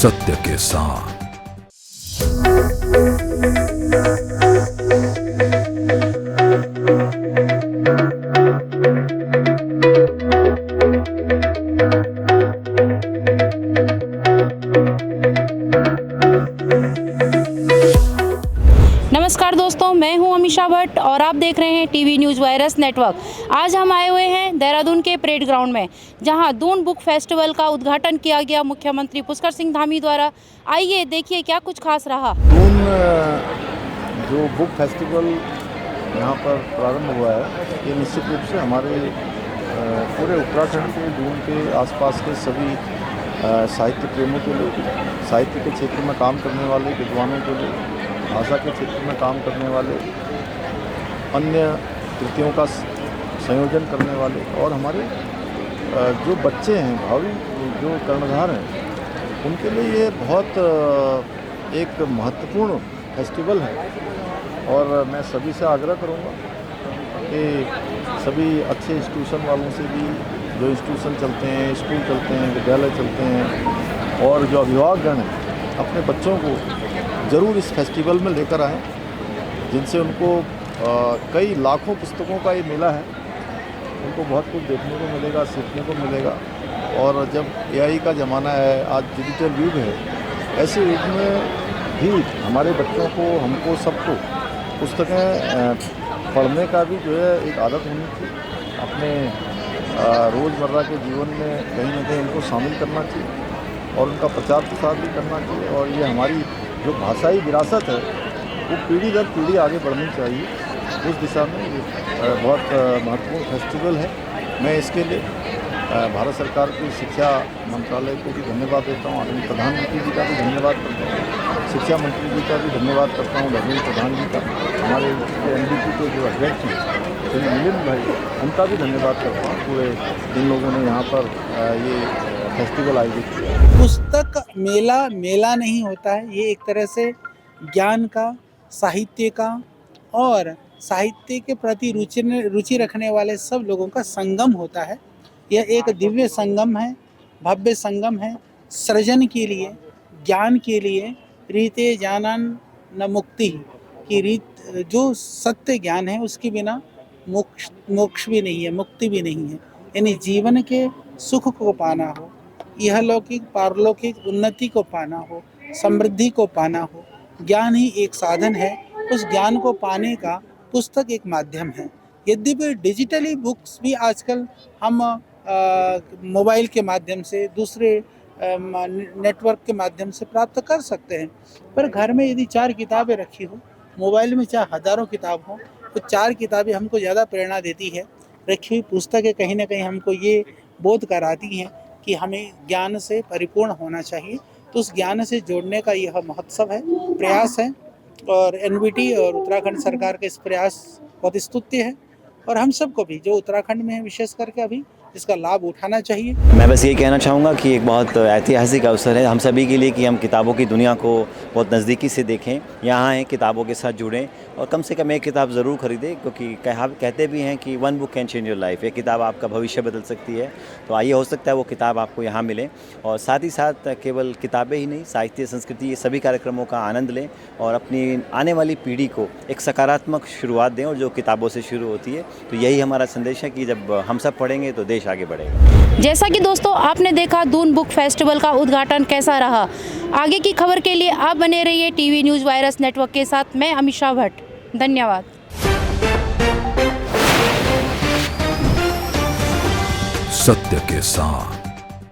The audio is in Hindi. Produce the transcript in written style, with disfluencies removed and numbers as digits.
सत्य के साथ। नमस्कार दोस्तों, मैं हूं अमीषा भट्ट और आप देख रहे हैं टीवी न्यूज़ वायरस नेटवर्क। आज हम आए हुए हैं देहरादून के परेड ग्राउंड में, जहां दून बुक फेस्टिवल का उद्घाटन किया गया मुख्यमंत्री पुष्कर सिंह धामी द्वारा। आइए देखिए क्या कुछ खास रहा। दून जो बुक फेस्टिवल यहाँ पर प्रारंभ हुआ है, ये निश्चित रूप से हमारे पूरे उत्तराखंड के दून के आसपास के सभी साहित्य प्रेमियों के लिए, साहित्य के क्षेत्र में काम करने वाले विद्वानों के लिए, भाषा के क्षेत्र में काम करने वाले, अन्य कृतियों का संयोजन करने वाले और हमारे जो बच्चे हैं, भावी जो कर्णधार हैं, उनके लिए ये बहुत एक महत्वपूर्ण फेस्टिवल है। और मैं सभी से आग्रह करूँगा कि सभी अच्छे इंस्टीट्यूशन वालों से भी, जो इंस्टीट्यूशन चलते हैं, स्कूल चलते हैं, विद्यालय चलते हैं, और जो अभिभावकगण हैं, अपने बच्चों को ज़रूर इस फेस्टिवल में लेकर आएँ, जिनसे उनको कई लाखों पुस्तकों का ये मेला है, उनको बहुत कुछ देखने को मिलेगा, सीखने को मिलेगा। और जब AI का ज़माना है, आज डिजिटल युग है, ऐसे युग में भी हमारे बच्चों को, हमको, सबको पुस्तकें पढ़ने का भी जो है एक आदत होनी चाहिए। अपने रोज़मर्रा के जीवन में कहीं ना कहीं उनको शामिल करना चाहिए और उनका प्रचार प्रसार भी करना चाहिए। और ये हमारी जो भाषाई विरासत है, वो पीढ़ी दर पीढ़ी आगे बढ़नी चाहिए। उस दिशा में ये बहुत महत्वपूर्ण फेस्टिवल है। मैं इसके लिए भारत सरकार की शिक्षा मंत्रालय को भी धन्यवाद देता हूँ, आदरणीय प्रधानमंत्री जी का भी धन्यवाद करता हूँ, शिक्षा मंत्री जी का भी धन्यवाद करता हूँ, धर्मेंद्र प्रधान जी का, हमारे NDP के जो अध्यक्ष हैं श्री मिलिंद भाई, उनका भी धन्यवाद करता हूँ। पूरे इन लोगों ने यहाँ पर ये फेस्टिवल आयोजित किया। पुस्तक मेला मेला नहीं होता है, ये एक तरह से ज्ञान का, साहित्य का और साहित्य के प्रति रुचि रखने वाले सब लोगों का संगम होता है। यह एक दिव्य संगम है, भव्य संगम है, सृजन के लिए, ज्ञान के लिए। रीते जानन न मुक्ति की रीत, जो सत्य ज्ञान है उसके बिना मोक्ष भी नहीं है, मुक्ति भी नहीं है। यानी जीवन के सुख को पाना हो, यह लौकिक पारलौकिक उन्नति को पाना हो, समृद्धि को पाना हो, ज्ञान ही एक साधन है। उस ज्ञान को पाने का पुस्तक एक माध्यम है। यद्यपि डिजिटली बुक्स भी आजकल हम मोबाइल के माध्यम से, दूसरे नेटवर्क के माध्यम से प्राप्त कर सकते हैं, पर घर में यदि 4 किताबें रखी हो, मोबाइल में चाहे हज़ारों किताब हो, तो 4 किताबें हमको ज़्यादा प्रेरणा देती है। रखी हुई पुस्तकें कहीं ना कहीं हमको ये बोध कराती हैं कि हमें ज्ञान से परिपूर्ण होना चाहिए। तो उस ज्ञान से जोड़ने का यह महोत्सव है, प्रयास है, और NBT और उत्तराखंड सरकार के इस प्रयास बहुत स्तुत्य है। और हम सबको भी जो उत्तराखंड में है, विशेष करके अभी इसका लाभ उठाना चाहिए। मैं बस ये कहना चाहूँगा कि एक बहुत ऐतिहासिक अवसर है हम सभी के लिए कि हम किताबों की दुनिया को बहुत नज़दीकी से देखें, यहाँ आएँ, किताबों के साथ जुड़ें और कम से कम एक किताब ज़रूर खरीदें, क्योंकि कहते भी हैं कि 1 book can change your life. एक किताब आपका भविष्य बदल सकती है। तो आइए, हो सकता है वो किताब आपको यहाँ मिले। और साथ ही साथ केवल किताबें ही नहीं, साहित्य, संस्कृति, ये सभी कार्यक्रमों का आनंद लें और अपनी आने वाली पीढ़ी को एक सकारात्मक शुरुआत दें, और जो किताबों से शुरू होती है। तो यही हमारा संदेश है कि जब हम सब पढ़ेंगे तो देश आगे बढ़ेगा। जैसा कि दोस्तों आपने देखा दून बुक फेस्टिवल का उद्घाटन कैसा रहा। आगे की खबर के लिए आप बने रहिए टीवी न्यूज़ वायरस नेटवर्क के साथ। मैं अमीषा भट्ट, धन्यवाद। सत्य के साथ।